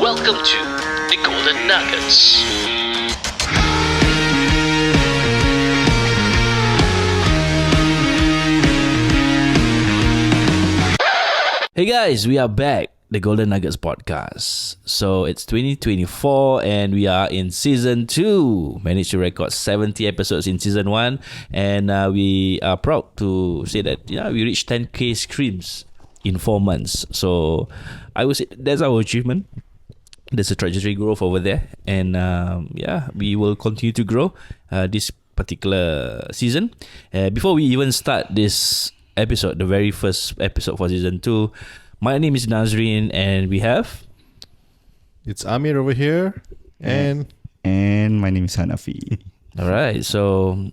Welcome to the Golden Nuggets. Hey guys, we are back, the Golden Nuggets podcast. So it's 2024 and we are in season 2. Managed to record 70 episodes in season 1, and we are proud to say that we reached 10k streams in 4 months. So I would say that's our achievement. There's a trajectory growth over there, and we will continue to grow this particular season. Before we even start this episode, the very first episode for season 2, my name is Nazreen, and we have It's Amir over here, and my name is Hanafi. all right. So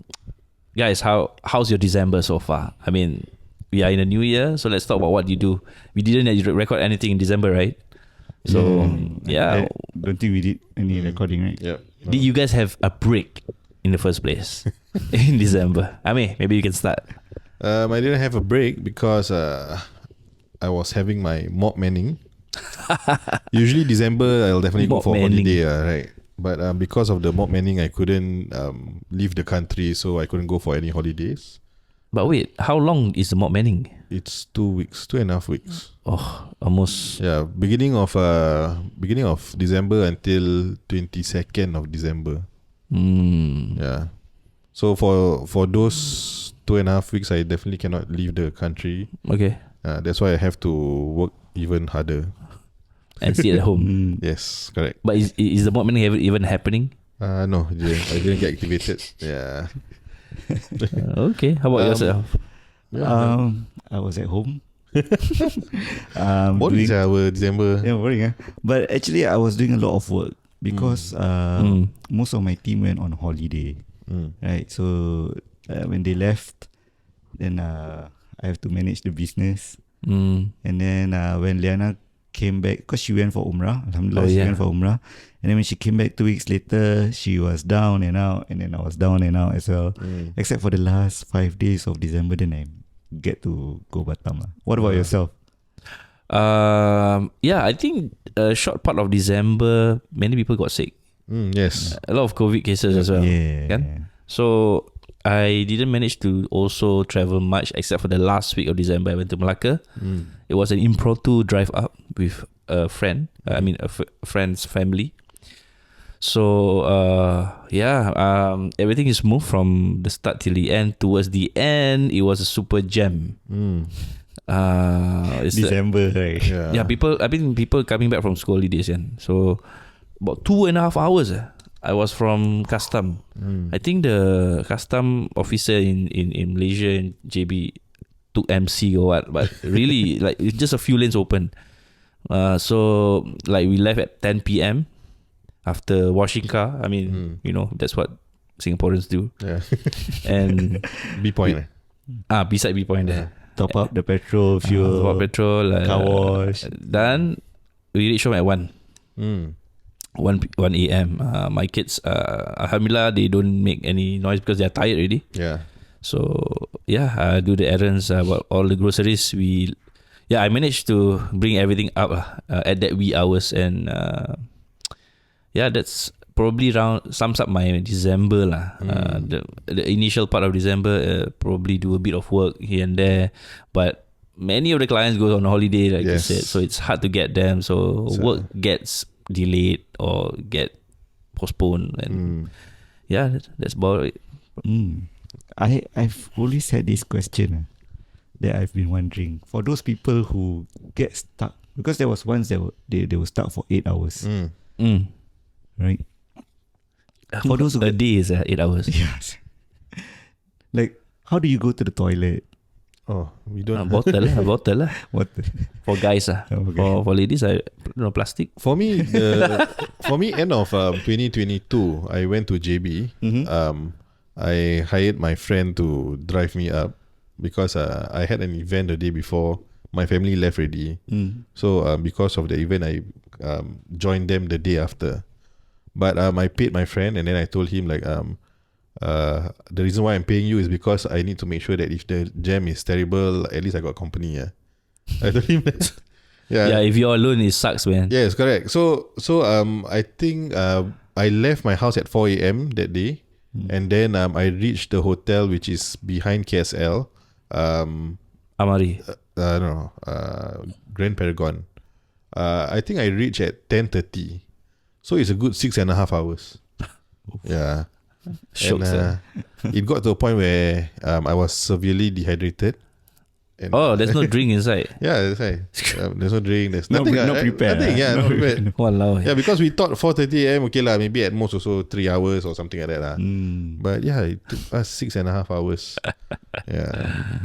guys, how's your December so far? I mean, we are in a new year, so let's talk about what you do. We didn't record anything in December, right? So I don't think we did any recording, right? yeah. did you guys have a break in the first place in December? I mean, maybe you can start. I didn't have a break because I was having my mob manning. Usually December I'll definitely go Mob for manning. holiday, right? But because of the mob manning, I couldn't leave the country, so I couldn't go for any holidays. But wait, how long is the mob manning? It's 2 weeks, 2.5 weeks. Oh, almost. Yeah, beginning of December until 22nd of December. Yeah. So for those 2.5 weeks, I definitely cannot leave the country. Okay. That's why I have to work even harder. And stay at home. Yes, correct. But is the mob manning even happening? No, I didn't get activated. Yeah. Okay. How about yourself? I was at home. Boring our December. Yeah, boring. But actually, I was doing a lot of work because most of my team went on holiday. Right. So when they left, then I have to manage the business. And then when Liana came back, because she went for Umrah, alhamdulillah, she went for Umrah. And then when she came back 2 weeks later, she was down and out, and then I was down and out as well. Except for the last 5 days of December, then I get to go Batam. What about yourself? I think a short part of December, many people got sick. Yes. A lot of COVID cases as well. Yeah. Kan? So I didn't manage to also travel much, except for the last week of December. I went to Malacca. It was an impromptu drive up with a friend. A friend's family. So everything is moved from the start till the end. Towards the end, it was a super jam. It's December, right? Yeah. people coming back from school holidays, so about 2.5 hours. I was from custom. I think the custom officer in Malaysia and JB took MC or what, but really like it's just a few lanes open. So like we left at 10 p.m. after washing car. I mean, that's what Singaporeans do. Yeah. And B point. beside B point there. Top up the petrol, fuel, About petrol, car wash. Then we reach home at 1 a.m. My kids, alhamdulillah, they don't make any noise because they are tired already. Yeah. So I do the errands about all the groceries. I managed to bring everything up at that wee hours, and that's probably sums up my December lah. The initial part of December, probably do a bit of work here and there, but many of the clients go on holiday, like you said, so it's hard to get them. So work gets delayed or get postponed, and that's about it. I've always had this question that I've been wondering, for those people who get stuck, because there was once they were stuck for 8 hours, right? For those who A day is 8 hours. yes, like how do you go to the toilet? Oh, we don't. Bottle lah. What? For guys Okay. for ladies, I plastic. For me, end of 2022, I went to JB. I hired my friend to drive me up because I had an event the day before. My family left already. So because of the event, I joined them the day after. But I paid my friend, and then I told him like the reason why I'm paying you is because I need to make sure that if the jam is terrible, at least I got company. I told him that. Yeah, if you're alone, it sucks, man. Yes, correct. So I think I left my house at 4 a.m. that day, and then I reached the hotel which is behind KSL. Amari. I don't know, Grand Paragon. I think I reached at 10:30, so it's a good 6.5 hours. Yeah, Shook, and it got to a point where I was severely dehydrated. And Oh, there's no drink inside. yeah, that's right. There's no drink. There's Not nothing. pre- not prepared, Nothing. Yeah, not prepared. Walao. Yeah, because we thought 4:30 a.m. okay lah, maybe at most also 3 hours or something like that lah. But yeah, it took us 6.5 hours. Yeah,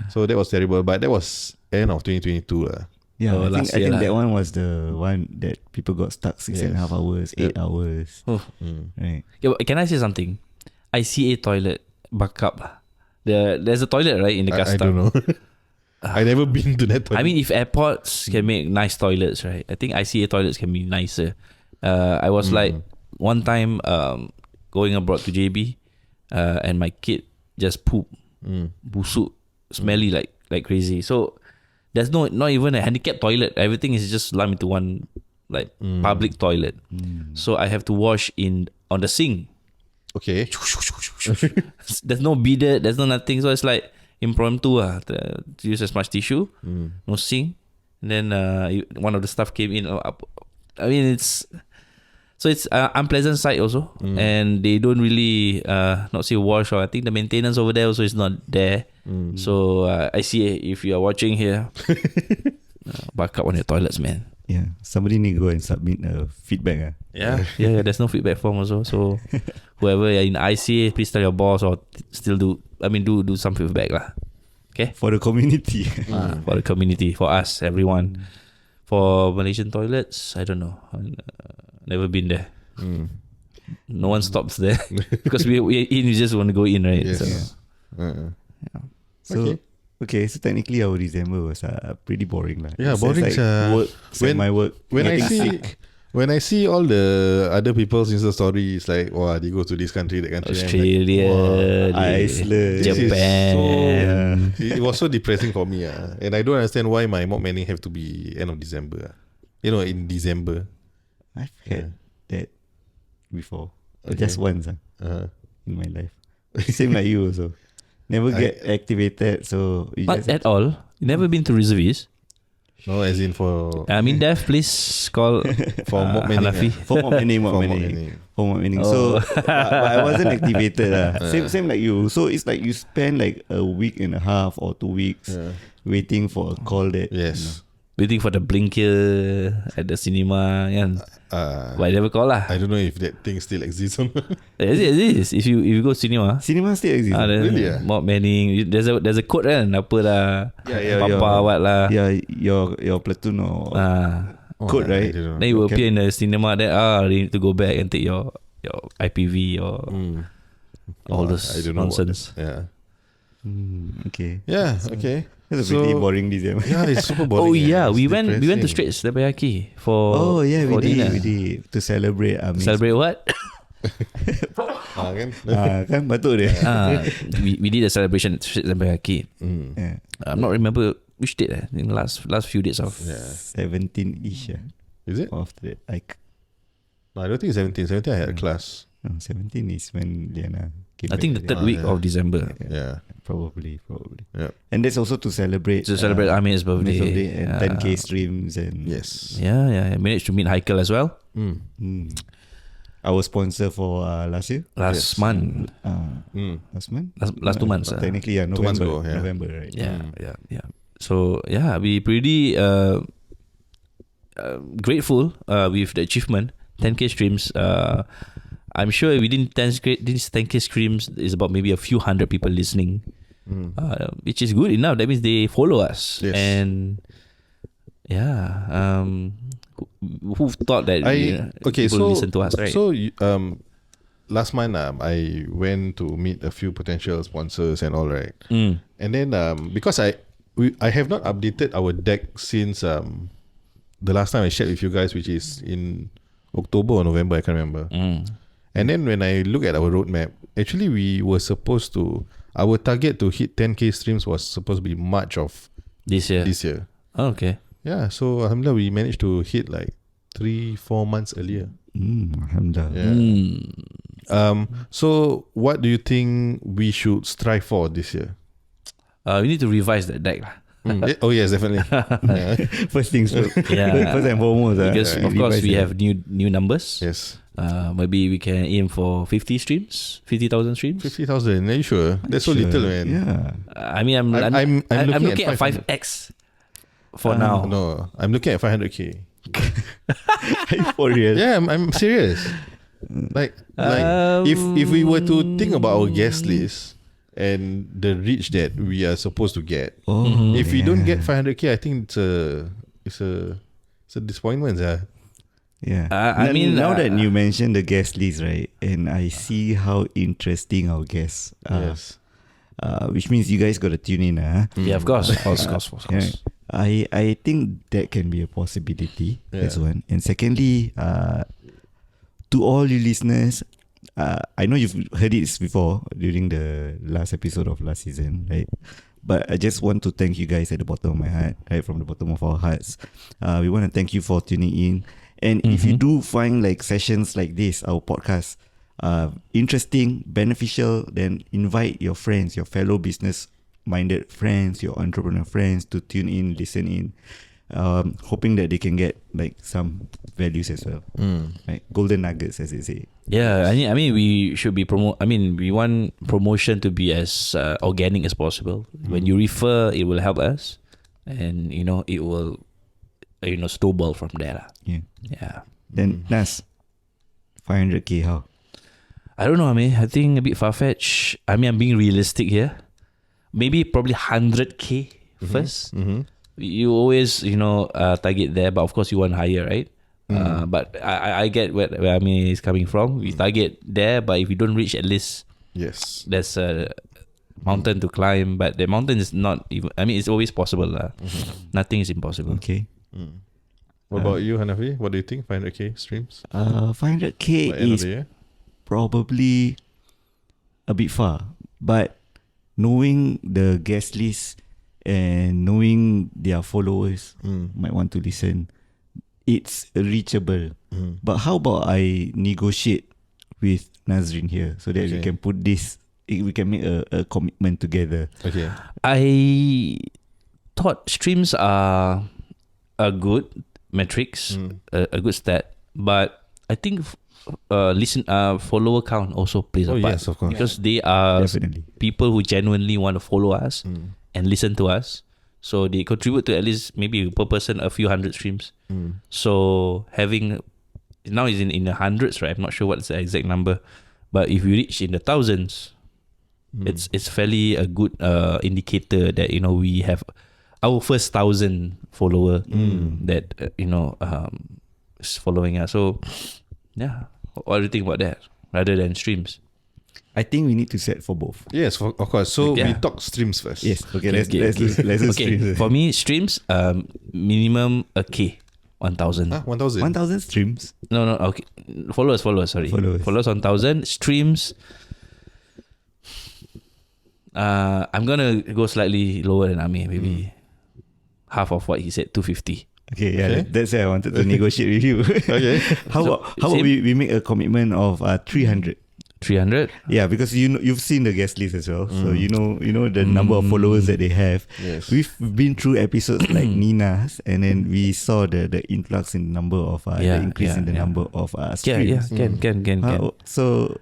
so that was terrible. But that was end of 2022 lah. Yeah, Oh, I last think year lah. that one was the one that people got stuck 6.5 hours, 8 hours. Oh. Right. Yeah, but can I say something? ICA toilet backup. There's a toilet right in the I custom. don't know. I never been to that toilet. I mean, if airports can make nice toilets, right? I think ICA toilets can be nicer. I was like one time going abroad to JB, and my kid just poop, busuk, smelly like crazy. So there's not even a handicapped toilet. Everything is just lumped into one like public toilet. So I have to wash on the sink. okay. There's no bidet, there's no nothing. So it's like impromptu to use as much tissue, no sink. And then one of the staff came in. I mean, it's unpleasant sight also, and they don't really not say wash, or I think the maintenance over there also is not there. So I see if you are watching here, back up on your toilets, man. Yeah, somebody need to go and submit a feedback. Yeah. There's no feedback form also. So whoever in ICA, please tell your boss or still do some feedback lah. Okay. For the community. For the community, for us, everyone. For Malaysian toilets, I don't know. Never been there. No one stops there because we in. We just want to go in, right? Yes. So, So so technically our December was pretty boring lah. Yeah, It's boring, like work, my work. when I getting see sick. when I see all the other people's Insta story, it's like, wow, they go to this country, that country. I'm like, Australia, Wow, Iceland. This is Japan. it was so depressing for me, and I don't understand why my mock manning have to be end of December. In December. I've had that before. Okay. Just once Uh, in my life. Same like you also. Never get activated, so you Not just at all. You never been to reservist? no, as in for I mean, Dev, please call for mock manning. Hanafi. for mock manning, For mock manning. For mock manning. Oh. So but I wasn't activated. Same like you. So it's like you spend like a week and a half or 2 weeks waiting for a call that Yes. Waiting for the blinker at the cinema, kan? But I never call lah. I don't know if that thing still exists or not. It is. If you go cinema, cinema still exists. then Really, mock manning. There's a code kan, apa lah, papa what lah. Yeah, your platoon or code, right? I don't know. Then you will appear in the cinema. Then you need to go back and take your IPV or all those I don't know about nonsense. that. Okay. Yeah. Okay. That's a pretty So- boring December. Yeah, it's super boring. Oh yeah, It's we went to depressing. Straits Teppanyaki for Oh yeah, for we dinner. did to celebrate. Celebrate what? Kan? Kan patut dia. We did a celebration at Straits Teppanyaki. Yeah. I'm not remember which date. In the last few days of. Yeah. 17-ish. Is it? After that, No, I don't think it's 17. 17 I had a class. 17 is when Liana came I think the back. third week yeah. of December. Yeah. Probably. Yeah. And that's also to celebrate To celebrate Amir's birthday. and 10k streams and Yes. Yeah. I managed to meet Haikal as well our sponsor for last year. last Yes. month. Last month? Last 2 months. Technically, 2 months November. ago, yeah. November, right? Yeah. So we pretty grateful with the achievement. 10k streams. I'm sure within 10k streams is about maybe a few hundred people listening, which is good enough. That means they follow us. Yes. And who thought that people listen to us, right? So last month I went to meet a few potential sponsors and all, right? And then because I have not updated our deck since the last time I shared with you guys, which is in October or November, I can't remember. And then when I look at our roadmap, actually we were supposed to, our target to hit 10k streams was supposed to be March of This year. this year. Oh, okay. Yeah, so alhamdulillah, we managed to hit like 3-4 months earlier. Alhamdulillah. Yeah. So what do you think we should strive for this year? We need to revise that deck lah. Oh yes, definitely. Yeah. First things first. Yeah. First and foremost. Because of course we have new numbers. Yes. Maybe we can aim for 50,000 streams. 50,000. Are you sure? That's so little, man. Yeah. I mean, I'm looking at 5x for now. No, I'm looking at 500k. For real. Yeah, I'm serious. Like if we were to think about our guest list and the reach that we are supposed to get, if we don't get 500k, I think it's a disappointment. Yeah. I mean, now that you mentioned the guest list, right, and I see how interesting our guests are, Yes. which means you guys got to tune in. Yeah, of course. Yeah. I think that can be a possibility. Yeah. That's one. And secondly, to all you listeners, I know you've heard it before during the last episode of last season, right? But I just want to thank you guys at the bottom of my heart, right? From the bottom of our hearts. We want to thank you for tuning in. And if you do find like sessions like this, our podcast, interesting, beneficial, then invite your friends, your fellow business-minded friends, your entrepreneur friends to tune in, listen in, hoping that they can get like some values as well. Right? Golden nuggets, as they say. Yeah, I mean, we should be we want promotion to be as organic as possible. When you refer, it will help us, and it will, snowball from there lah. Yeah. Yeah. Then Nas, 500k how? I don't know, I think a bit far-fetched. I'm being realistic here. Maybe probably 100k first. You always, target there, but of course you want higher, right? But I get where Amir is coming from. We target there, but if we don't reach, at least Yes. there's a mountain to climb. But the mountain is not even, it's always possible. Nothing is impossible. Okay. What about you, Hanafi? What do you think? 500k streams? 500k By end of is the year? probably a bit far, but knowing the guest list and knowing their followers might want to listen, it's reachable. But how about I negotiate with Nazrin here so that we can put this, we can make a commitment together. Okay. I thought streams are a good metrics, a good stat, but I think follower count also plays a part. Yes, of course. Because they are Definitely. people who genuinely want to follow us and listen to us. So they contribute to at least maybe per person a few hundred streams. So having now is in the hundreds, right? I'm not sure what's the exact number, but if we reach in the thousands, it's fairly a good indicator that we have our first 1,000 follower that is following us. So yeah, what do you think about that rather than streams? I think we need to set for both. Yes, of course. So we Yeah. talk streams first. Yes. Okay. Okay, Let's do okay. streams. For me, streams minimum a K, 1,000. 1,000. 1,000 streams. No, okay. Followers. Sorry, Followers. 1,000 streams. I'm gonna go slightly lower than Amir, maybe half of what he said, 250. Okay, yeah, Okay. that's why I wanted to negotiate with you. Okay. How So, about same. we make a commitment of 300? 300. Yeah, because you've seen the guest list as well, so you know the number of followers that they have. Yes. We've been through episodes like Nina's, and then we saw the influx in the number of the increase in the number of streams. Can. So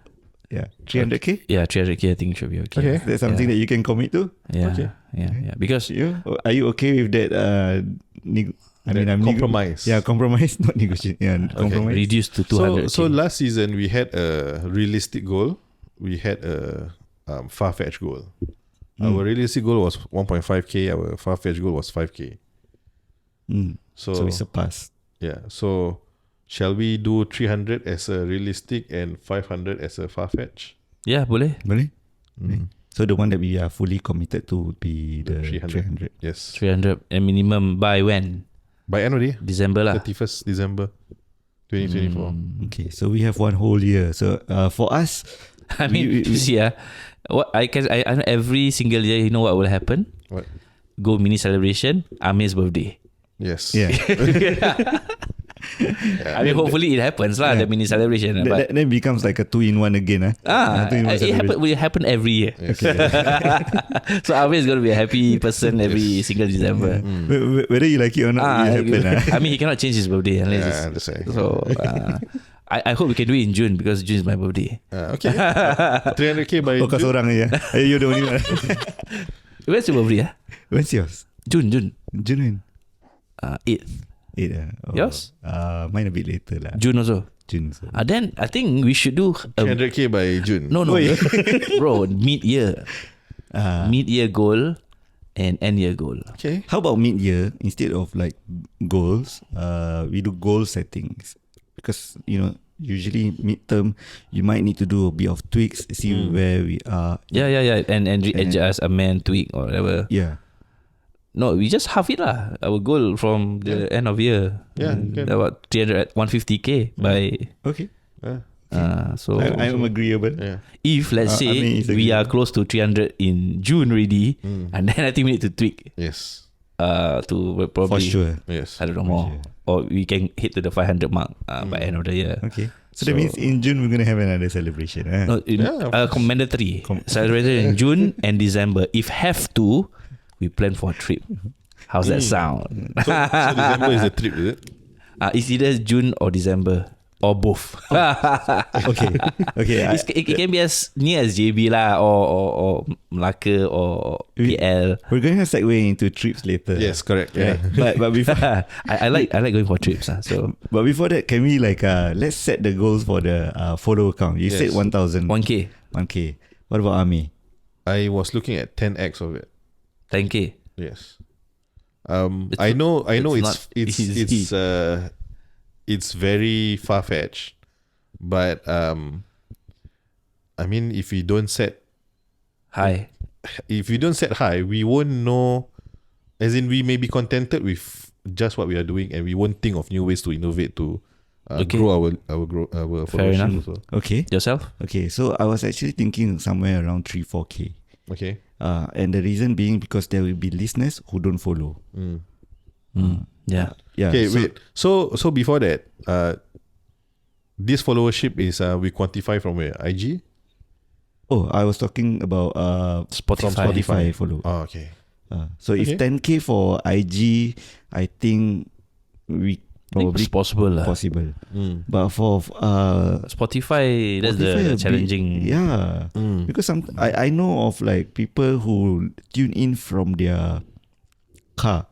yeah, 300k. Yeah, 300k. I think it should be okay. Okay. Is that something that you can commit to? Yeah, Okay. yeah. Because Are you okay with that? Compromise. Compromise, not negotiate. Yeah, compromise. reduced to 200. So last season we had a realistic goal. We had a far-fetched goal. Our realistic goal was 1.5k. Our far-fetched goal was 5k. So we surpassed. Yeah. So shall we do 300 as a realistic and 500 as a far-fetched? yeah, boleh. Really? So the one that we are fully committed to would be the 300. Yes. 300 and minimum by when? By end of the year, December lah. 31st December 2024. Okay, so we have one whole year. So for us, I mean, you see, what I every single year, you know what will happen? What? Go mini celebration, Amir's birthday. Yes. Yeah. I mean, hopefully it happens lah. The mini celebration. But Then becomes like a 2-in-1 again. it will happen every year. So Arvin is going to be a happy person every single December. Whether you like it or not, it happen. I mean, he cannot change his birthday unless Yeah, that's right. so. I hope we can do it in June because June is my birthday. Okay. 300k by Oh, kau June. seorang je. You're the only one. When's your birthday? When's yours? June. June when? 8th. 8 Yours? Mine a bit later lah. June also. June. So. Then I think we should do 300k by June. no bro, mid-year mid-year goal and end-year goal. Okay. How about mid-year, instead of like goals, we do goal settings, because usually midterm you might need to do a bit of tweaks, see where we are. Yeah and adjust, amend, tweak or whatever. Yeah. No, we just half it lah. Our goal from the end of year. Yeah, can. About 150k by. Okay. So I'm agreeable. Yeah. if let's say I mean, it's we agreeable. are close to 300 in June already, and then I think we need to tweak Yes. to For probably sure. Yes. I don't know more, sure. or we can hit to the 500 mark by end of the year. Okay. So that means in June we're gonna have another celebration. No, mandatory celebrated in June and December. If have to, we plan for a trip. How's that sound? So December is a trip, is it? It's either June or December or both. Okay. It can be as near as JB lah, or Melaka or PL. We're going to segue into trips later. Yes, correct. Right. Yeah. But before I like going for trips. So but before that, can we let's set the goals for the follow account? You said Yes. 1,000. 1k, 1K. What about Ami? I was looking at 10x of it. 10k. Yes. I know it's it's not easy. it's very far fetched, but I mean, if we don't set Hi. high, we won't know. As in, we may be contented with just what we are doing, and we won't think of new ways to innovate to Okay. grow our Fair followership enough. also. Okay. Yourself? Okay. So I was actually thinking somewhere around 3-4K. Okay. And the reason being because there will be listeners who don't follow. Yeah. Yeah. Okay, so, wait. So before that, this followership is we quantify from where? IG? Oh, I was talking about Spotify. Spotify follow. Oh, okay. So if Okay. 10K for IG, I think we probably It's possible lah. possible. But for Spotify, that's Spotify a the bit- challenging. yeah, because I know of like people who tune in from their car,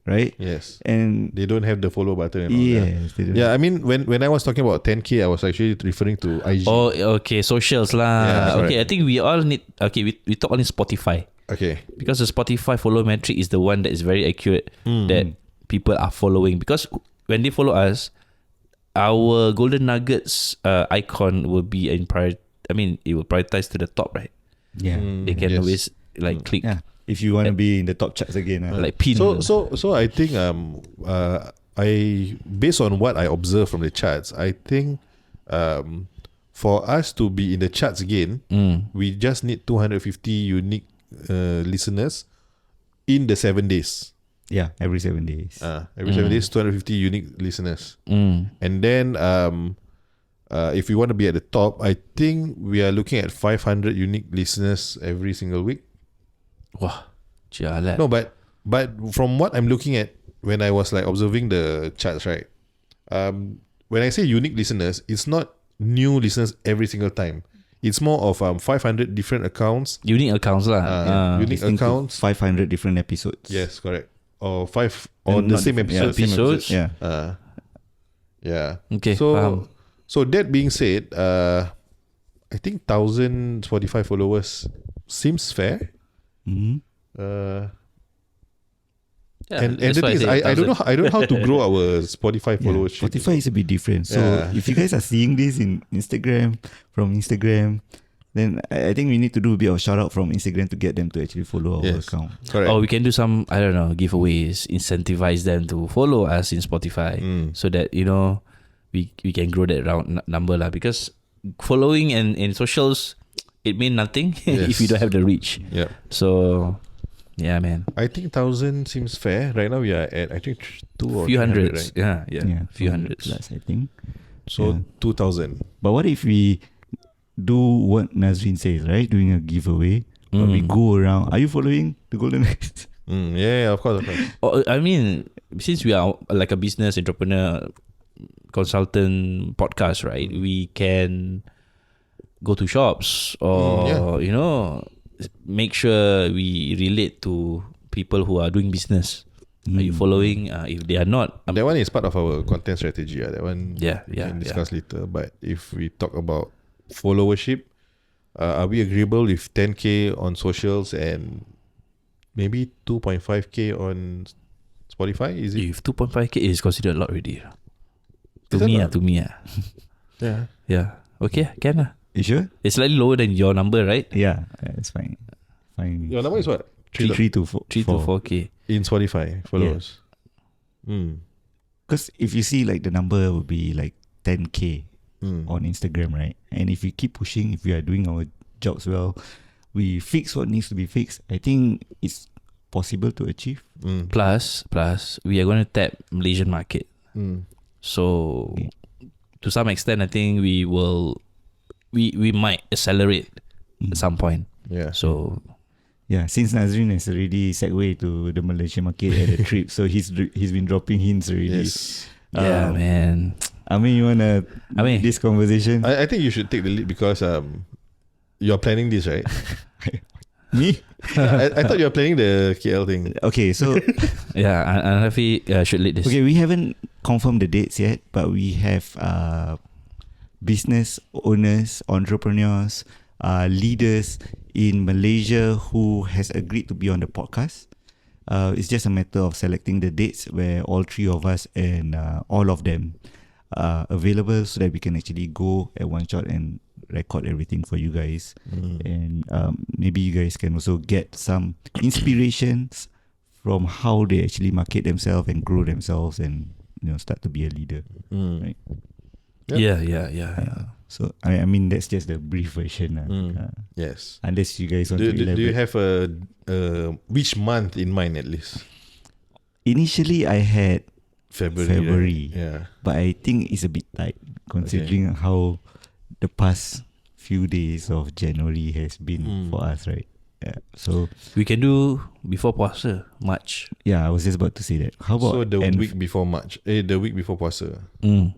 right? Yes. And They don't have the follow button and all that. yes, they don't- Yeah, I mean, when I was talking about 10k, I was actually referring to IG. Oh, okay. Socials lah. Yeah, okay, correct. I think we all need. Okay, we talk only Spotify Okay. because the Spotify follow metric is the one that is very accurate that people are following. Because when they follow us, our Golden Nuggets icon will be in priority. I mean, it will prioritize to the top, right? yeah, They can Yes. always like click, yeah. If you want to be in the top charts again, like pin. So I think I based on what I observed from the charts, I think for us to be in the charts again, we just need 250 unique listeners in the 7 days. yeah, every 7 days. Every 7 days, 250 unique listeners. And then if we want to be at the top, I think we are looking at 500 unique listeners every single week. Wah, jalan. No, but from what I'm looking at when I was like observing the charts, right? When I say unique listeners, it's not new listeners every single time. It's more of 500 different accounts. Unique accounts lah. Unique Listening to accounts. 500 different episodes. Yes, correct. Or five on And the not same different- episode. episodes. Yeah. Yeah. Okay, faham. So that being said, I think 1,000 Spotify followers seems fair. Mhm. Yeah, And that's the why thing is, say I don't 1,000. know how to grow our Spotify Yeah, followership. Spotify is a bit different. So Yeah. if you guys are seeing this in Instagram, then I think we need to do a bit of shout out from Instagram to get them to actually follow our Yes. account. Correct. Or we can do some, I don't know, giveaways, incentivize them to follow us in Spotify so that, we can grow that number lah. Because following and in socials, it means nothing if you Yes. don't have the reach. Yeah. So Yeah, man. I think 1,000 seems fair. Right now we are at I think two or Few 300, hundreds. right? Yeah. Few hundreds. Plus, I think. So Yeah. 2,000. But what if we do what Nazrin says, right? Doing a giveaway. But we go around. Are you following the Golden Nuggets? Yeah, of course. I mean, since we are like a business entrepreneur consultant podcast, right? We can go to shops or make sure we relate to people who are doing business. Are you following? If they are not, That one is part of our content strategy. That one we Yeah. can discuss later. But if we talk about followership, are we agreeable with 10K on socials and maybe 2.5K on Spotify? Is it? if 2.5K is considered a lot already. Is that not? To me. Yeah. Yeah. Okay, can lah. You sure? It's slightly lower than your number, right? Yeah, it's fine. Fine. Your number is what? 3 to 4. 3 to 4K. In Spotify followers. Because if you see like the number would be like 10K Mm. on Instagram, right? And if we keep pushing, if we are doing our jobs well, we fix what needs to be fixed. I think it's possible to achieve. Plus, we are going to tap Malaysian market. So, to some extent, I think we might accelerate at some point. Yeah. So, Yeah, since Nazrin has already segued to the Malaysian market at a trip, so he's been dropping hints already. Yes. yeah, man. I mean, you wanna this conversation? I think you should take the lead because you're planning this, right? Me? I thought you were planning the KL thing. Okay, so Yeah, and Rafi should lead this. okay, we haven't confirmed the dates yet, but we have business owners, entrepreneurs, leaders in Malaysia who has agreed to be on the podcast. It's just a matter of selecting the dates where all three of us and all of them are available so that we can actually go at one shot and record everything for you guys. And maybe you guys can also get some inspirations from how they actually market themselves and grow themselves and start to be a leader. Right? Yeah. So I mean that's just the brief version. Yes. Unless you guys want Do to you elaborate. have which month in mind at least? Initially I had February. Right? Yeah. but I think it's a bit tight considering how the past few days of January has been for us, right? Yeah. So We can do before puasa, March. yeah, I was just about to say that. How about So the week before March, the week before Puasa. would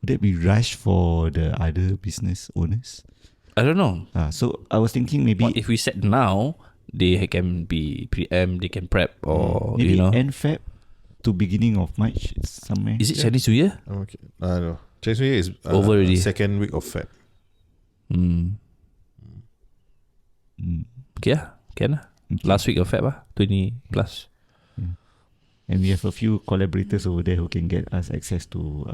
that be rush for the other business owners? I don't know. So I was thinking maybe What if we set now, they can be preempt, they can prep, or maybe end Feb to beginning of March somewhere. Is it Chinese New Year? Okay. No. Chinese New Year is Over already. second week of Feb. Okay, can lah. Last week of Feb 20 plus. And we have a few collaborators over there who can get us access to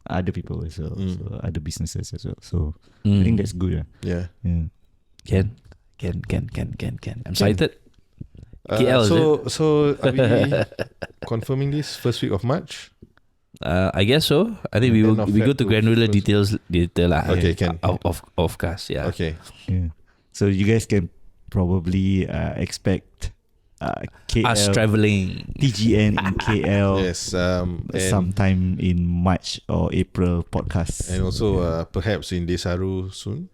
other people as well, so other businesses as well. So I think that's good. Yeah. Can. I'm excited. KL, is so are we confirming this first week of March? I guess so. I think And then of we go Feb to to granular first- detail lah. Okay, can. Of course, yeah. Okay. Yeah. So you guys can probably expect KL Us traveling. TGN in KL Yes. And sometime in March or April podcast. also perhaps in Desaru soon.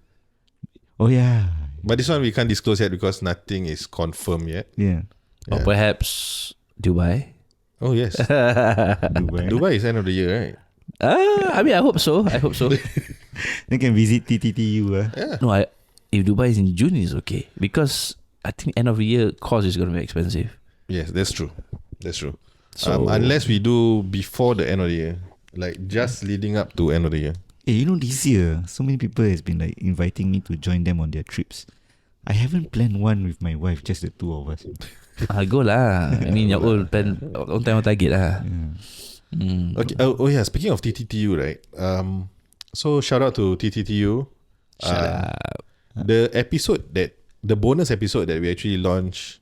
Oh yeah, But this one we can't disclose yet because nothing is confirmed yet. yeah. Or perhaps Dubai. Oh yes. Dubai. Dubai is end of the year, right? I mean, I hope so. They can visit TTTU. No, if Dubai is in June, it's okay because I think end of the year cost is going to be expensive. Yes, that's true. So Unless we do before the end of the year, like just leading up to end of the year. Hey, this year, so many people has been like inviting me to join them on their trips. I haven't planned one with my wife, just the two of us. go lah. I mean, your old plan on time on target lah. Okay. Oh yeah. Speaking of TTTU, right? So shout out to TTTU. Shut up. The bonus episode that we actually launched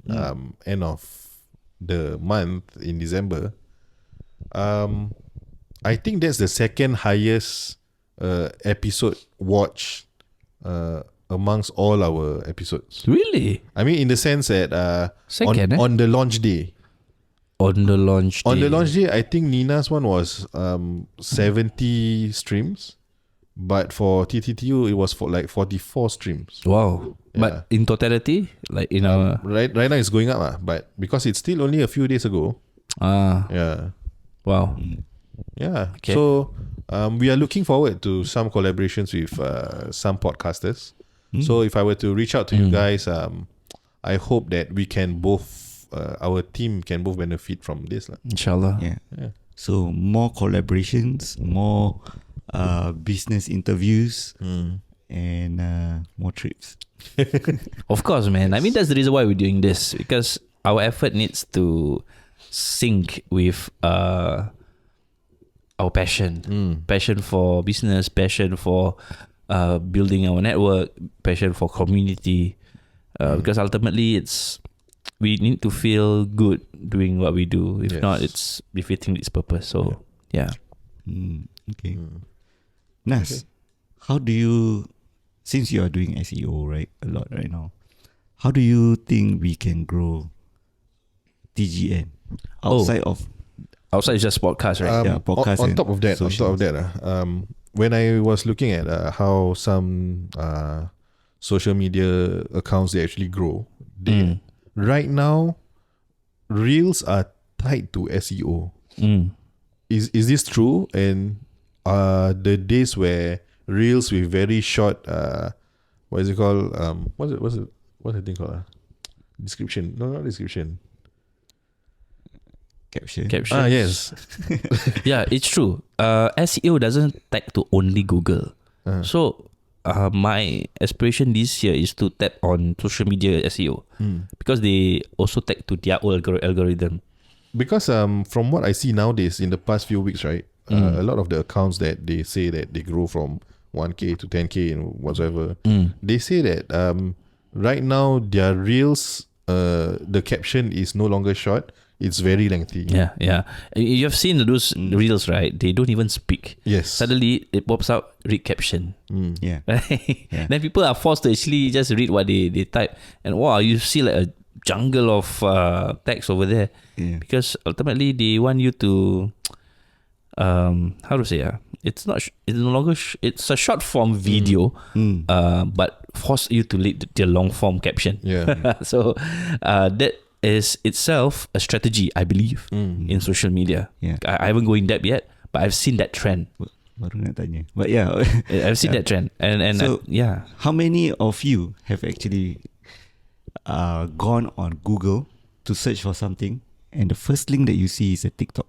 end of the month in December. I think that's the second highest episode watched amongst all our episodes. Really? I mean, in the sense that Second, on the launch day. On the launch day. On the launch day, I think Nina's one was 70 streams. But for TTTU, it was for like 44 streams. Wow. Yeah. But in totality, like in our... Right now it's going up, but because it's still only a few days ago. Yeah. Wow. Yeah. Okay. So we are looking forward to some collaborations with some podcasters. So if I were to reach out to you guys, I hope that we can both, our team can both benefit from this. Inshallah. Yeah. So more collaborations, more business interviews, and more trips. Of course, man. I mean, that's the reason why we're doing this, because our effort needs to sync with our passion. Passion for business, passion for building our network, passion for community. Because ultimately, we need to feel good doing what we do. If not, it's defeating its purpose. So, yeah. Okay. Nas, how do you, since you are doing SEO, right, a lot right now, how do you think we can grow TGN outside of Outside is just podcast, right? Yeah, podcast on and top of that, socials. when I was looking at how some social media accounts they actually grow, right now, reels are tied to SEO. Is this true? And the days where reels with very short, what is it called? What's the thing called? Description? No, not description. Caption. Yes. Yeah, it's true. SEO doesn't tag to only Google. So my aspiration this year is to tap on social media SEO because they also tag to their own algorithm. Because from what I see nowadays in the past few weeks, right, a lot of the accounts that they say that they grow from 1K to 10K and whatsoever, they say that right now their reels, the caption is no longer short. It's very lengthy. Yeah. You have seen those reels, right? They don't even speak. Yes. Suddenly it pops out, read caption. Yeah. Right? Then people are forced to actually just read what they type. And wow, you see like a jungle of text over there. Yeah. Because ultimately they want you to how to say it's no longer it's a short form video but force you to read the long form caption. Yeah. So that is itself a strategy, I believe, in social media. Yeah. I haven't go in depth yet, but I've seen that trend. Baru nak tanya. But yeah. I've seen that trend, and So, yeah. How many of you have actually gone on Google to search for something, and the first link that you see is a TikTok?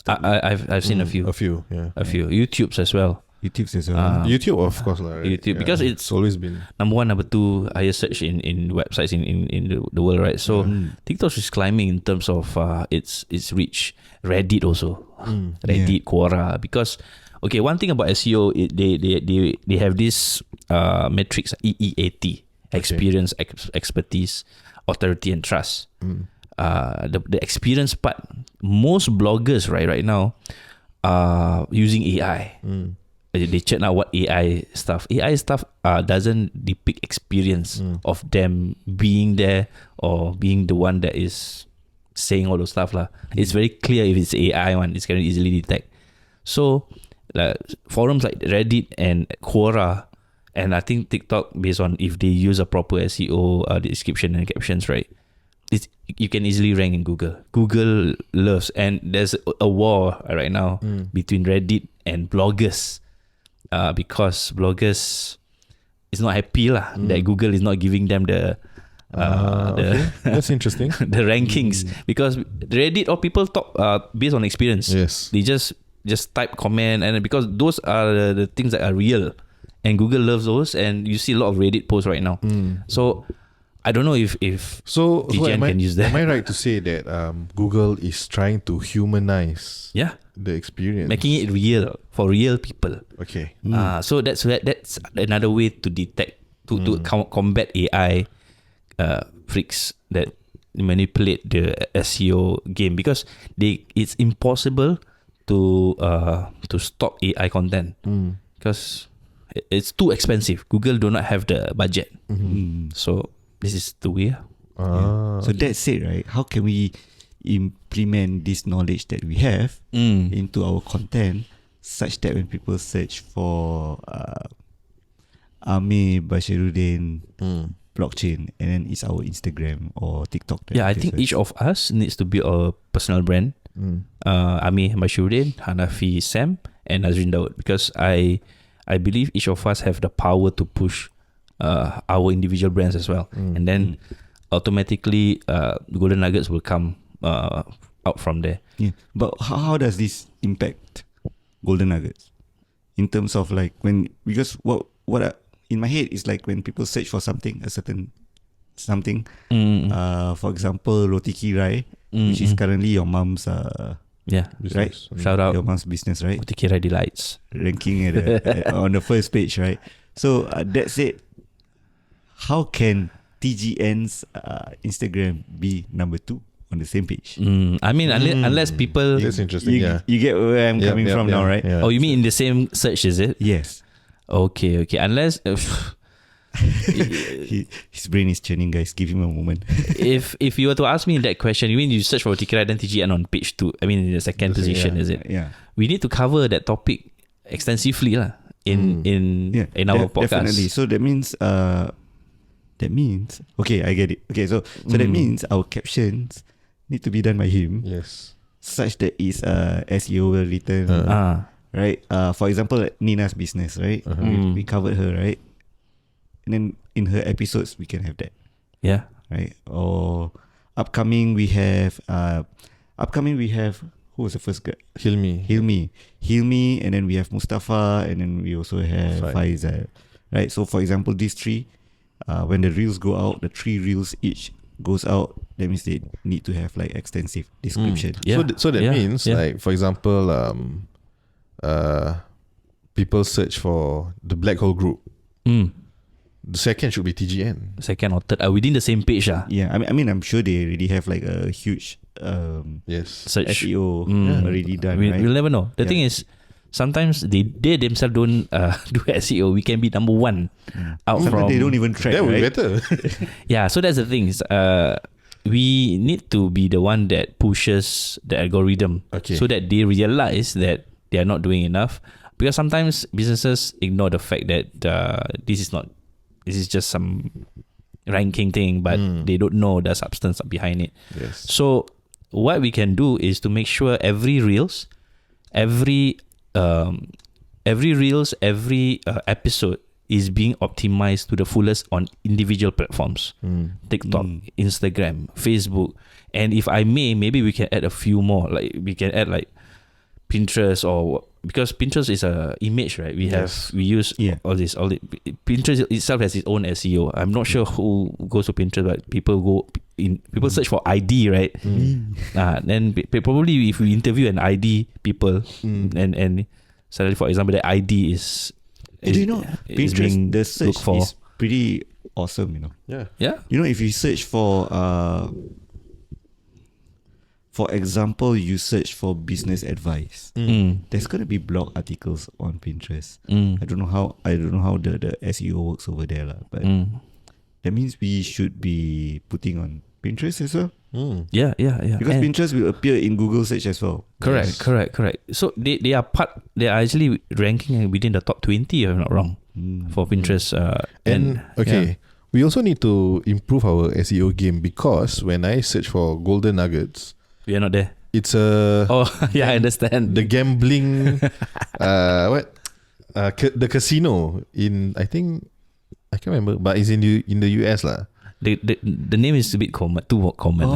I've seen a few, Yeah. a few YouTubes as well. YouTube's as well. YouTube, of course, right? YouTube, because it's always been. number one, number two highest search in websites in the world, right? So TikTok is climbing in terms of its reach. Reddit also, Reddit, Quora, because okay, one thing about SEO, they have this metrics EEAT, experience, expertise, authority, and trust. The experience part, most bloggers right now are using AI. They check out what AI stuff doesn't depict experience of them being there or being the one that is saying all those stuff lah. It's very clear if it's AI one, it's can easily detect. So forums like Reddit and Quora, and I think TikTok, based on if they use a proper SEO description and captions, right, you can easily rank in Google. Google loves, and there's a war right now between Reddit and bloggers. Because bloggers is not happy that Google is not giving them the Okay. That's interesting. the rankings, because Reddit or people talk based on experience. Yes. They just type comment, and because those are the things that are real, and Google loves those, and you see a lot of Reddit posts right now. So I don't know if So TGN can use that. Am I right to say that Google is trying to humanize the experience, making it real for real people? Okay. So that's another way to detect to combat AI freaks that manipulate the SEO game, because it's impossible to stop AI content because it's too expensive. Google do not have the budget. So this is the way. So that's it, right? How can we implement this knowledge that we have into our content such that when people search for Amir Bashiruddin blockchain, and then it's our Instagram or TikTok. I think each of us needs to build a personal brand. Amir Bashiruddin, Hanafi Sam, and Nazrin Daud, because I believe each of us have the power to push our individual brands as well, and then automatically Golden Nuggets will come out from there. Yeah, but how does this impact Golden Nuggets in terms of like because what in my head is like when people search for something, a certain something, for example, Roti Kirai, which is currently your mom's right? Shout out Your mom's business, right? Roti Kirai Delights. Ranking on the first page, right? So that's it. How can TGN's Instagram be number 2 on the same page? I mean, unless people... That's interesting, You get where I'm coming from now, right? Yeah. Oh, you mean in the same search, is it? Yes. Okay. Unless... His brain is churning, guys. Give him a moment. if you were to ask me that question, you mean you search for Roti Kirai then TGN on page 2? I mean, in the second position, is it? Yeah. We need to cover that topic extensively in our podcast. Definitely. So that means okay, I get it. Okay, so that means our captions need to be done by him. Yes. Such that it's SEO well written. Right? For example, like Nina's business, right? We covered her, right? And then in her episodes we can have that. Yeah. Right? Or upcoming we have who was the first guy? Hilmi, and then we have Mustafa, and then we also have Faizal. Right? So for example, these three, when the reels go out, the 3 reels each goes out, that means they need to have like extensive description. Yeah. So that means like, for example, people search for the Black Hole Group. The second should be TGN. Second or third, within the same page. Yeah, I mean, I'm sure they already have like a huge search SEO already done. Right? We'll never know. The thing is, sometimes they themselves don't do SEO. We can be number 1 out Sometimes from. they don't even track. That would be right? better. Yeah, so that's the thing. We need to be the one that pushes the algorithm, so that they realize that they are not doing enough. Because sometimes businesses ignore the fact that this is just some ranking thing, but they don't know the substance behind it. Yes. So what we can do is to make sure every reels, every episode is being optimized to the fullest on individual platforms. TikTok, Instagram, Facebook, and if I maybe we can add a few more. Like we can add like Pinterest, or because Pinterest is a image, right? We use all this. Pinterest itself has its own SEO. I'm not sure who goes to Pinterest, but people search for ID, right? Then probably if we interview an ID people, and suddenly, for example, the ID is do you know Pinterest? The search is pretty awesome. You know. Yeah. You know, if you search for example, you search for business advice. There's gonna be blog articles on Pinterest. I don't know how the SEO works over there, but that means we should be putting on Pinterest as well. Yeah. Because Pinterest will appear in Google search as well. Correct. So they are actually ranking within the top 20, if I'm not wrong, for Pinterest. We also need to improve our SEO game, because when I search for Golden Nuggets, we are not there. It's I understand. The gambling, the casino in, I think, I can't remember, but it's in the US lah. The name is a bit too common.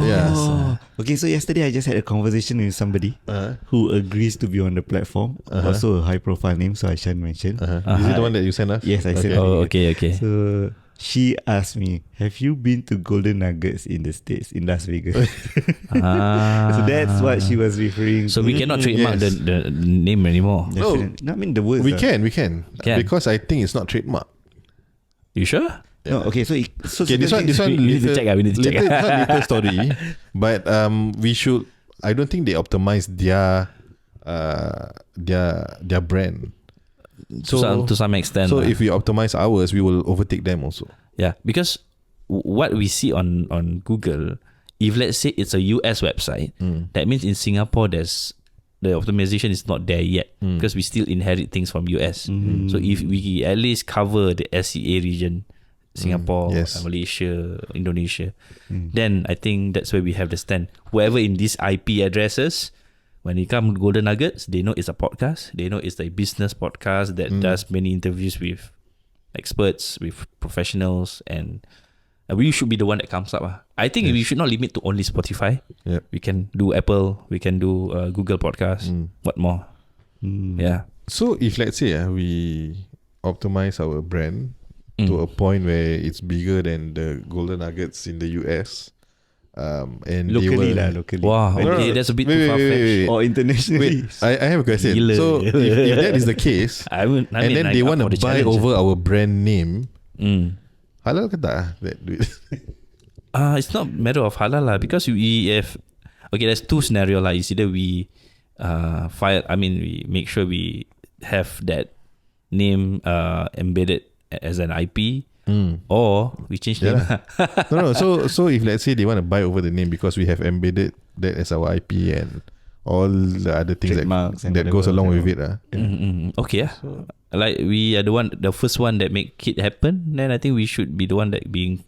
Okay, so yesterday I just had a conversation with somebody who agrees to be on the platform. Also a high profile name, so I shan't mention. Is it the one that you sent us? Yes, I sent it. Oh, okay. So she asked me, have you been to Golden Nuggets in the States, in Las Vegas? So that's what she was referring to. So we cannot trademark the name anymore. No, I mean the words. We can. Because I think it's not trademark. You sure? No, okay. So this one we need to check. We need to check. Later story, but we should. I don't think they optimize their brand. to some extent. So lah. if we optimize ours, we will overtake them also. Yeah, because what we see on Google, if let's say it's a US website, that means in Singapore the optimization is not there yet because we still inherit things from US. So if we at least cover the SEA region, Singapore, Yes. Malaysia, Indonesia, then I think that's where we have the stand. Whoever in these IP addresses, when they come to Golden Nuggets, they know it's a podcast. They know it's a business podcast that does many interviews with experts, with professionals, and we should be the one that comes up. I think we should not limit to only Spotify. Yep. We can do Apple, we can do Google Podcast. What more? Yeah. So if let's say we optimize our brand to a point where it's bigger than the Golden Nuggets in the US, and Locally they will, locally. Wow. No, no, Okay, no. that's a bit Wait, too far wait, fetched. wait, Or internationally. Wait, I have a question. Gila. So if that is the case, I mean, and then they want to buy over our brand name, halal ke tak that duit? It's not matter of halal lah, because we have, okay, there's two scenario lah. It's either we we make sure we have that name embedded as an IP, or we change name. No. So if let's say they want to buy over the name because we have embedded that as our IP and all the other things Trademarks and that goes whatever, along with it, Okay, like we are the first one that make it happen. Then I think we should be the one that being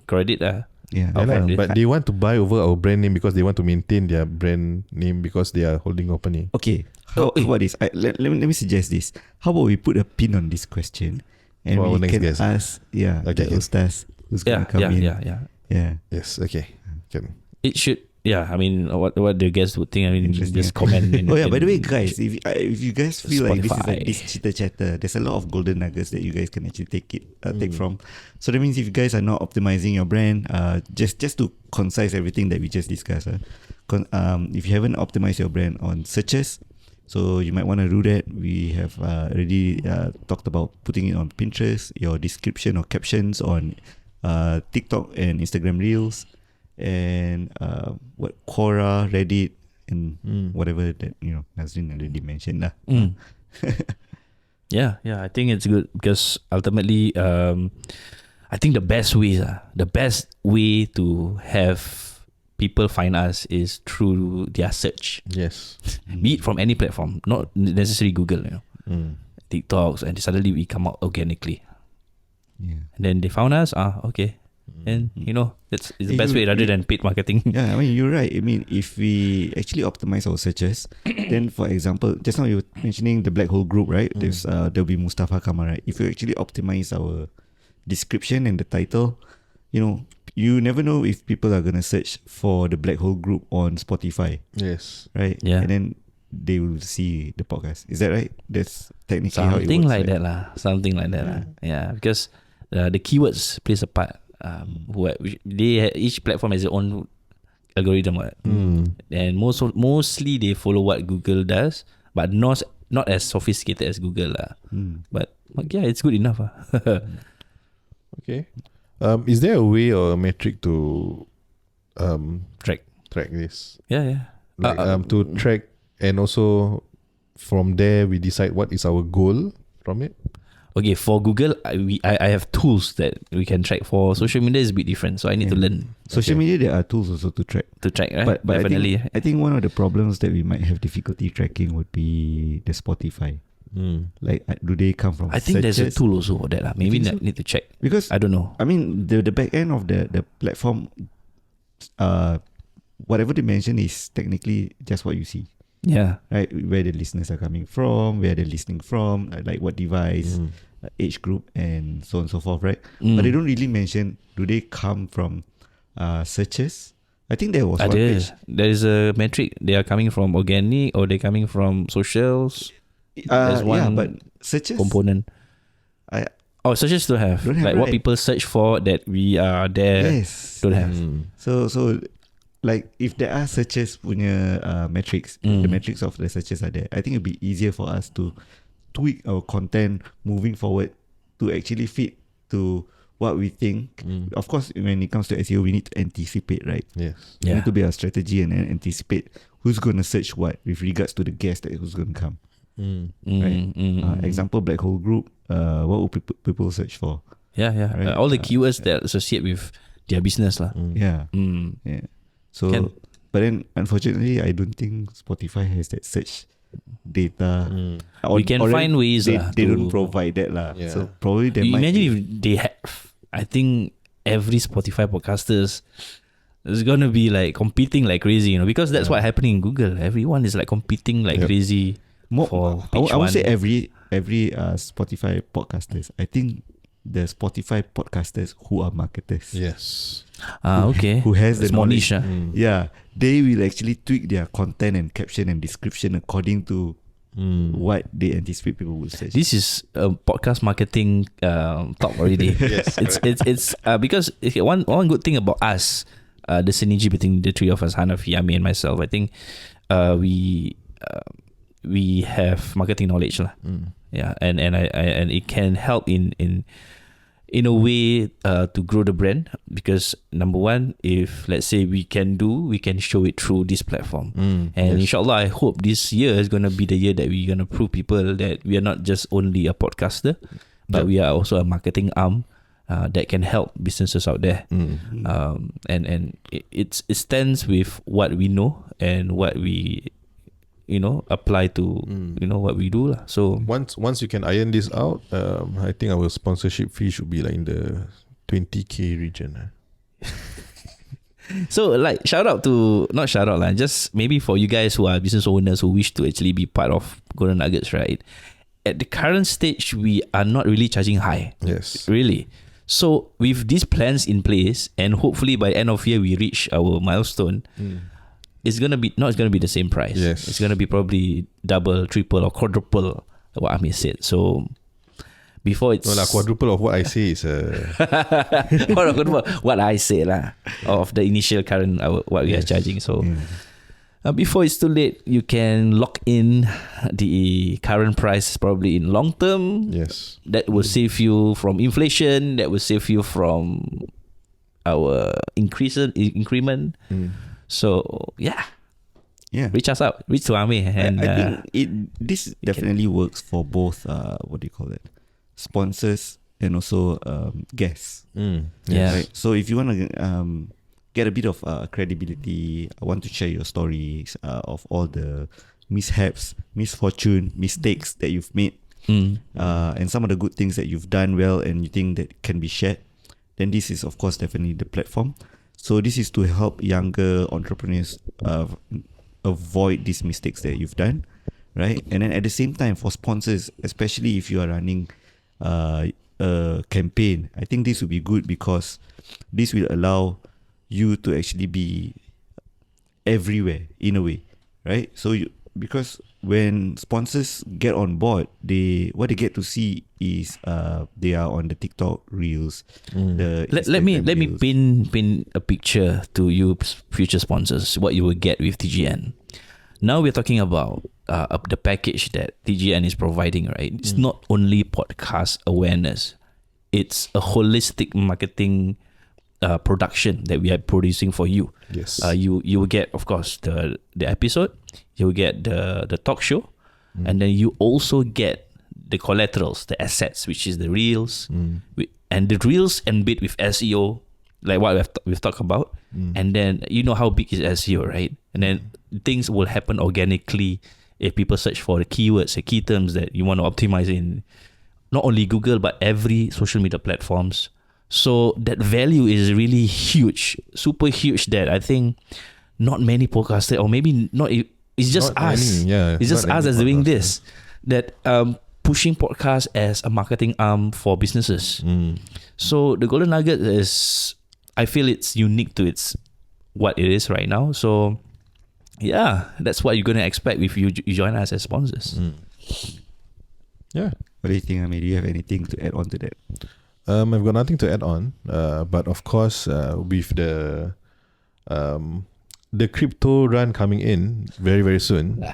credit Yeah. Yeah lah, Okay. but they want to buy over our brand name because they want to maintain their brand name because they are holding company. Okay. How about this? Let me suggest this. How about we put a pin on this question and For our we next can guest. ask Okay, the Ustaz who's gonna come in. Yeah. Yes, okay. Can. It should. Yeah, I mean, what the guests would think. I mean, Interesting. just comment. Oh yeah, by the way, guys, if you guys feel like this is like Spotify. this chitter chatter, there's a lot of golden nuggets that you guys can actually take from. So that means if you guys are not optimizing your brand, just to concise everything that we just discussed, if you haven't optimized your brand on searches, so you might want to do that. We have already talked about putting it on Pinterest, your description or captions on TikTok and Instagram Reels, and Quora, Reddit, and whatever that Nazrin already mentioned lah. Yeah, I think it's good because ultimately, I think the best way to have people find us is through their search, Yes. be it from any platform, not necessarily Google. TikToks, and suddenly we come out organically, Yeah. and then they found us. Okay, and it's the best way rather than paid marketing. Yeah, I mean, you're right. I mean, if we actually optimize our searches, then for example, just now you were mentioning the Black Hole Group, right? There'll be Mustafa Kamal, right? If you actually optimize our description and the title, you never know if people are going to search for the Black Hole Group on Spotify, Yes. right? Yeah. And then they will see the podcast. Is that right? That's technically how it Something works, like right? that lah. Something like that lah. Yeah, because the keywords plays a part. Each platform has their own algorithm, right? And mostly they follow what Google does, but not as sophisticated as Google lah. But yeah, it's good enough. Okay. Is there a way or a metric to Track. this? Yeah. Like to track, and also from there we decide what is our goal from it. Okay, for Google, I have tools that we can track. For social media is a bit different, so I need to learn Social media, there are tools also to track. right? But Definitely. I think one of the problems that we might have difficulty tracking would be the Spotify. Like, do they come from I think there's a searches? tool also for that lah. Maybe think so? need to check. Because I don't know. I mean, the back end of the platform, whatever they mention is technically just what you see, Yeah. right? Where the listeners are coming from, where they're listening from, like what device, age group, and so on and so forth, right? But they don't really mention, do they come from searches? I think there was one page. There is a metric. They are coming from organic or they're coming from socials. There's one Yeah, but searches, component. Searches don't have. Don't have, Like what right? people search for that we are there. yes, Don't have. So like if there are searches punya metrics, the metrics of the searches are there, I think it'd be easier for us to tweak our content moving forward to actually fit to what we think. Of course, when it comes to SEO, we need to anticipate, right? Yes. We Yeah. need to be our strategy and then anticipate who's going to search what with regards to the guest that who's going to come. Right? Example, black hole group. What would people search for? Yeah. Right. All the keywords that associate with their business lah. Yeah. Mm. Yeah. So, Can- but then unfortunately, I don't think Spotify has that search data. We can find ways They, lah they to- don't provide that lah. Yeah. So probably they You might. imagine if they have, I think every Spotify podcasters is gonna be like competing like crazy, you know, because that's what happening in Google. Everyone is like competing like Yep. crazy. More, for I would page say one. every Spotify podcasters. I think the Spotify podcasters who are marketers. Yes. Okay. Who has the It's more knowledge. niche. Yeah, they will actually tweak their content and caption and description according to what they anticipate people will search. This is a podcast marketing talk already. Yes, it's because one good thing about us, the synergy between the three of us, Hanafi, Ami, and myself. I think we have marketing knowledge lah. Yeah, and it can help in a way to grow the brand, because number one, if let's say we can show it through this platform, and inshallah I hope this year is going to be the year that we're going to prove people that we are not just only a podcaster, but we are also a marketing arm that can help businesses out there. And it stands with what we know and what we apply to what we do lah. So Once you can iron this out, I think our sponsorship fee should be like in the 20k region. So like not shout out lah, just maybe for you guys who are business owners who wish to actually be part of Golden Nuggets, right? At the current stage, we are not really charging high. Yes. Really. So with these plans in place, and hopefully by the end of year we reach our milestone, it's gonna be the same price. Yes. It's gonna be probably double, triple, or quadruple what Amir said. So before it's Quadruple of what I say is what I say lah, of the initial current what we are charging. So before it's too late, you can lock in the current price probably in long term. yes. That will save you from inflation. That will save you from our increment. So yeah, reach us out, reach to Amir, and I think this definitely works for both sponsors and also guests. yeah. Right? So if you want to get a bit of credibility, I want to share your stories of all the mishaps, misfortune, mistakes that you've made, and some of the good things that you've done well and you think that can be shared, then this is of course definitely the platform. So this is to help younger entrepreneurs avoid these mistakes that you've done, right? And then at the same time, for sponsors, especially if you are running a campaign, I think this will be good because this will allow you to actually be everywhere in a way, right? So because when sponsors get on board, what they get to see is they are on the TikTok reels. Let me reels. pin a picture to you future sponsors what you will get with TGN. Now we're talking about the package that TGN is providing, right? It's not only podcast awareness, it's a holistic marketing production that we are producing for you. Yes. You will get, of course, the episode, you will get the talk show, and then you also get the collaterals, the assets, which is the reels, and the reels embed with SEO, like what we've talked about. And then you know how big is SEO, right? And then things will happen organically if people search for the keywords, the key terms that you want to optimize in not only Google but every social media platforms. So that value is really huge, super huge, that I think not many podcasters, or maybe not, it's just Not us. any, yeah, it's just not us any as doing podcaster. this, that pushing podcast as a marketing arm for businesses. So the Golden Nugget is, I feel it's unique to what it is right now. So yeah, that's what you're going to expect if you join us as sponsors. Yeah. What do you think, Amir? Do you have anything to add on to that? I've got nothing to add on, but of course, with the crypto run coming in very, very soon,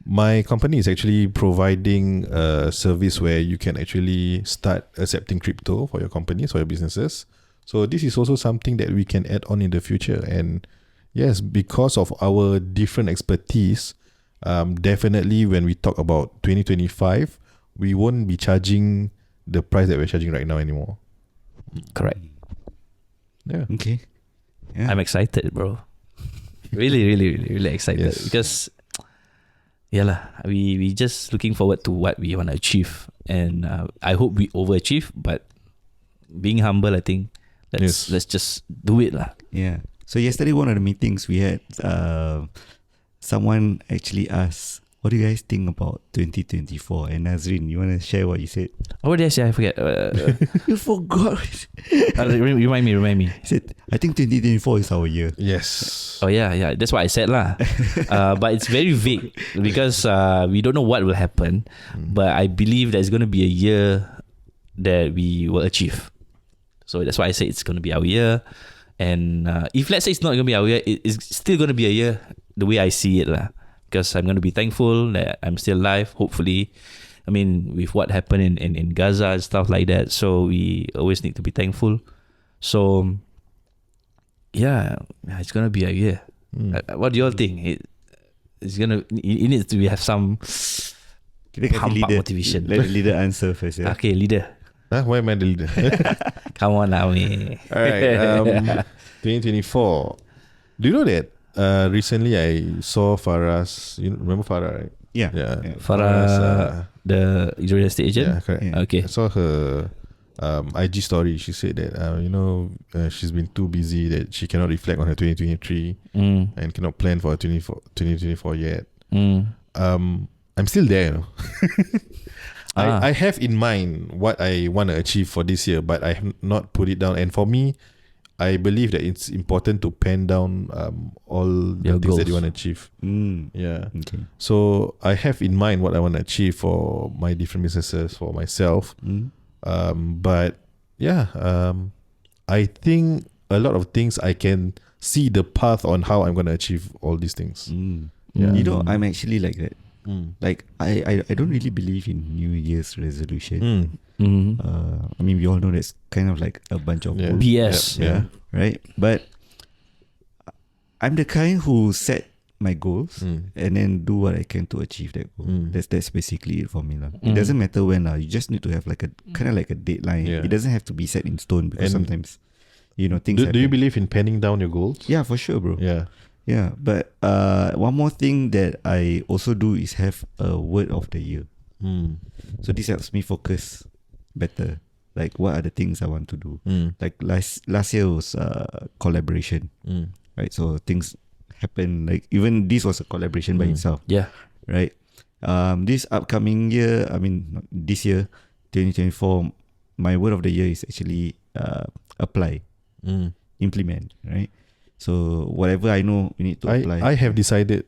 my company is actually providing a service where you can actually start accepting crypto for your companies, for your businesses. So this is also something that we can add on in the future. And yes, because of our different expertise, definitely when we talk about 2025, we won't be charging the price that we're charging right now anymore. Correct. Yeah. Okay. Yeah. I'm excited, bro. Really excited Yes. because we just looking forward to what we want to achieve, and I hope we overachieve. But being humble, I think let's just do it lah. Yeah. So yesterday, one of the meetings we had, someone actually asked, "What do you guys think about 2024?" And Nazrin, you want to share what you said? Oh, what did I say? I forget. You forgot. Remind me. He said, "I think 2024 is our year." Yes. Oh yeah, that's what I said lah. But it's very vague because we don't know what will happen. But I believe there's going to be a year that we will achieve. So that's why I say it's going to be our year. And if let's say it's not going to be our year, it's still going to be a year the way I see it lah. Because I'm going to be thankful that I'm still alive, hopefully. I mean, with what happened in Gaza and stuff like that. So we always need to be thankful. So yeah, it's going to be a year. What do you all think? It needs to have some pump up motivation. Let the leader answer first. Yeah? Okay, leader. Why am I the leader? Come on now, me. Alright, 2024. Do you know that recently I saw Farah's, you remember Farah, right? Yeah. Farah, the real estate agent? Yeah, correct. Yeah. Okay. I saw her IG story. She said that, she's been too busy that she cannot reflect on her 2023 and cannot plan for her 2024 yet. I'm still there, you know. I have in mind what I want to achieve for this year, but I have not put it down. And for me, I believe that it's important to pen down all the Your things that goals. you want to achieve. Yeah. Okay. So I have in mind what I want to achieve for my different businesses, for myself. But yeah, I think a lot of things I can see the path on how I'm going to achieve all these things. Yeah. You know, I'm actually like that. Like I don't really believe in New Year's resolution. I mean, we all know that's kind of like a bunch of Yeah. bull- BS. Yeah. right? But I'm the kind who set my goals and then do what I can to achieve that goal. That's basically it for me lah. It doesn't matter when you just need to have like a kind of like a deadline. Yeah. It doesn't have to be set in stone because And sometimes things Do you happen. believe in penning down your goals? Yeah, for sure, bro. Yeah. Yeah, but one more thing that I also do is have a word of the year. So this helps me focus better. Like what are the things I want to do? Like last year was collaboration, right? So things happen. Like even this was a collaboration by itself, Yeah. right? This upcoming year, I mean not this year, 2024, my word of the year is actually apply, implement, right? So whatever I know, we need to apply. I have decided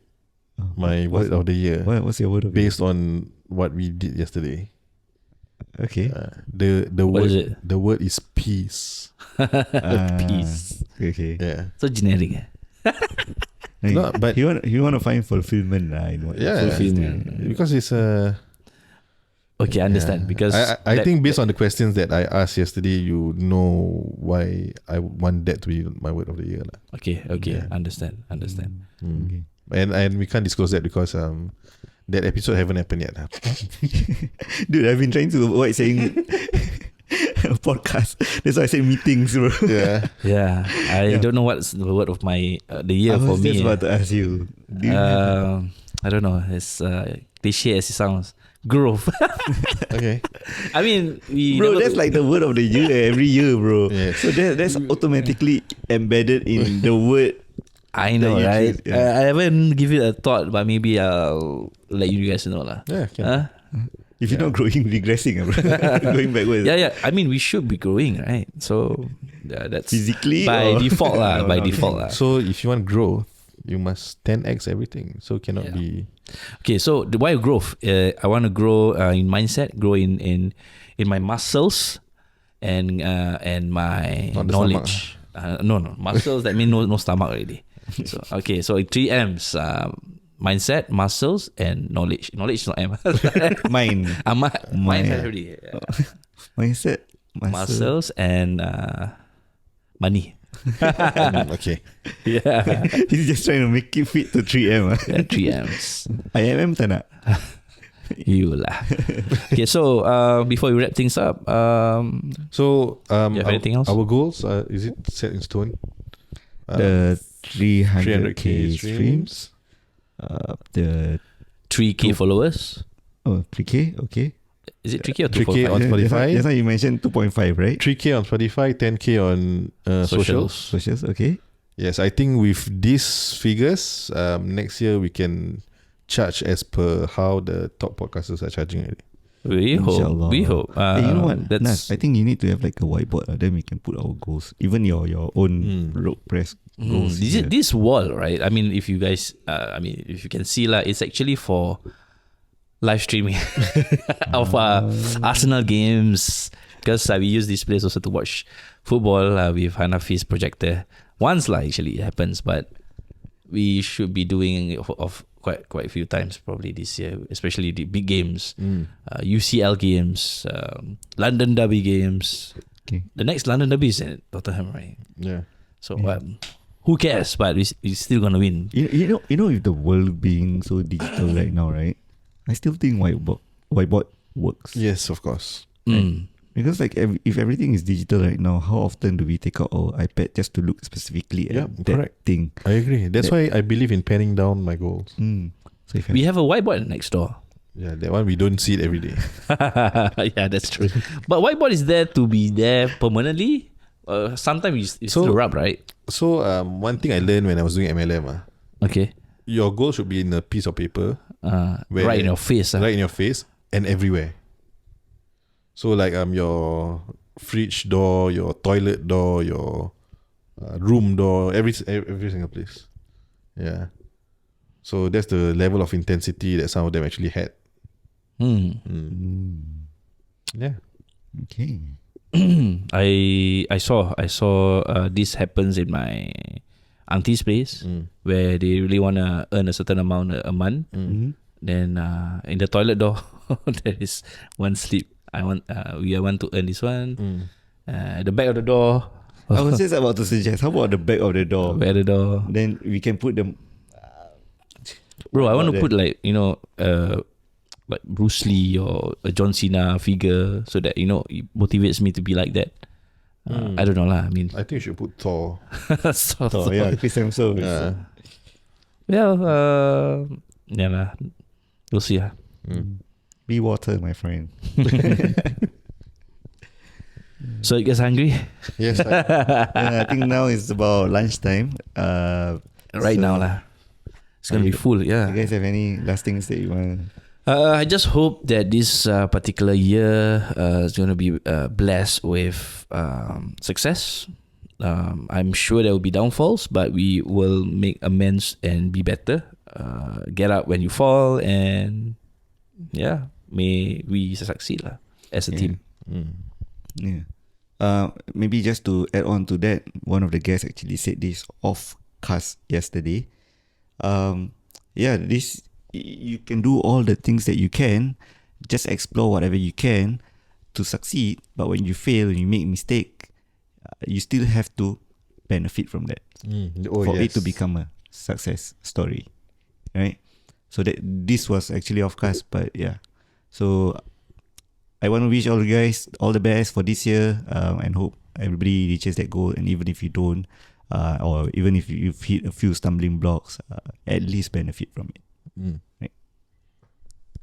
my what's- word of the year What's your word of the year? based on what we did yesterday. Okay. The What word is it? the word is peace. Peace. Okay. Yeah. So generic. Like, No, but- you want to find fulfillment in what Yeah. Fulfillment. Because it's Okay, I understand. yeah. Because I think based on the questions that I asked yesterday, you know why I want that to be my word of the year lah. Okay, Yeah. understand. Okay. And we can't disclose that because that episode haven't happened yet. Dude, I've been trying to avoid saying podcast. That's why I say meetings, bro. Yeah. Yeah, I Yeah. don't know what's the word of my the year I for was me. just about to ask you. Do you have- I don't know. It's cliche as it sounds. Growth. Okay. I mean, bro, that's like the word of the year every year, bro. Yes. So that's automatically embedded in the word. I know, that you right? choose, yeah. I haven't give it a thought, but maybe I'll let you guys know lah. Yeah. Can. Huh? If you're not growing, regressing, bro. Going backwards. Yeah. I mean, we should be growing, right? So that's Physically by or- default lah. No, By no, default lah. So if you want growth, you must 10x everything. So cannot Yeah. be. Okay, so why growth? I want to grow in mindset, grow in my muscles, and my Not the knowledge. No, muscles. That means no stomach already. So okay, so 3 M's: mindset, muscles, and knowledge. Knowledge is not M. Mind. Mindset already. Mindset. Muscles and money. Okay. Yeah. He's just trying to make it fit to 3M. Yeah, 3Ms. IMM tak nak? You lah. Okay, so before we wrap things up, So, you have anything else? our goals, is it set in stone? The 300k 300k streams. The 3K followers. 3k, okay. Is it 3K or 3K 2.5? on Spotify. Just now you mentioned 2.5, right? 3K on Spotify, 10K on socials. Socials, okay. Yes, I think with these figures, next year we can charge as per how the top podcasters are charging already. We hope. Inshallah. We hope. Hey, you know what? That's Nas, I think you need to have like a whiteboard. Then we can put our goals. Even your own road press goals. this wall, right? I mean, if you guys, if you can see lah, it's actually for live streaming of Arsenal games, because we use this place also to watch football with Hanafi's projector. Once lah, actually it happens, but we should be doing it of quite a few times probably this year, especially the big games, UCL games, London Derby games. Okay. The next London Derby is in Tottenham, right? Yeah. So who cares? But we're still gonna win. You know, with the world being so digital right now, right? I still think whiteboard works. Yes, of course. Because like if everything is digital right now, how often do we take out our iPad just to look specifically at that correct. thing? I agree. That's why I believe in penning down my goals. So if We have a whiteboard next door. Yeah, that one we don't see it every day. Yeah, that's true. But whiteboard is there to be there permanently. Sometimes it's still rub, right? So one thing I learned when I was doing MLM, Okay. your goal should be in a piece of paper, Right in your face. right in your face and everywhere. So like your fridge door, your toilet door, your room door, every single place. Yeah. So that's the level of intensity that some of them actually had. Yeah. Okay. I saw this happens in my auntie's place where they really want to earn a certain amount a month. Then in the toilet door there is one slip. We want to earn this one. The back of the door. I was just about to suggest, how about the back of the door? Back of the door. Then we can put them. Bro, I want to that? put like like Bruce Lee or a John Cena figure so that it motivates me to be like that. I don't know lah. I mean, I think you should put Thor. Oh yeah, Chris Hemsworth. yeah lah. We'll see lah. Be water, my friend. So you guys hungry? Yes. I think now it's about lunchtime. Right So- now lah. It's gonna be full. Yeah. You guys have any last things that you want? I just hope that this particular year is going to be blessed with success. I'm sure there will be downfalls, but we will make amends and be better. Get up when you fall, and may we succeed lah as a team. Yeah. Maybe just to add on to that, one of the guests actually said this off cast yesterday. This you can do all the things that you can, just explore whatever you can to succeed. But when you fail and you make mistake, you still have to benefit from that for it to become a success story, right? So that this was actually off cast, but yeah. So I want to wish all you guys all the best for this year, and hope everybody reaches that goal. And even if you don't, or even if you've hit a few stumbling blocks, at least benefit from it. Right?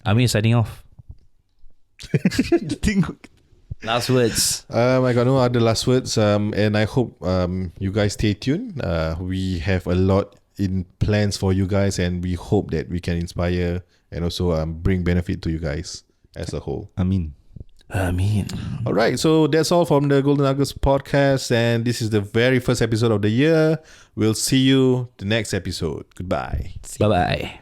Ami signing off. Last words. I got no other last words. And I hope you guys stay tuned. We have a lot in plans for you guys, and we hope that we can inspire and also bring benefit to you guys as a whole. All right, so that's all from the Golden Nuggets podcast, and this is the very first episode of the year. We'll see you the next episode. Goodbye. Bye bye.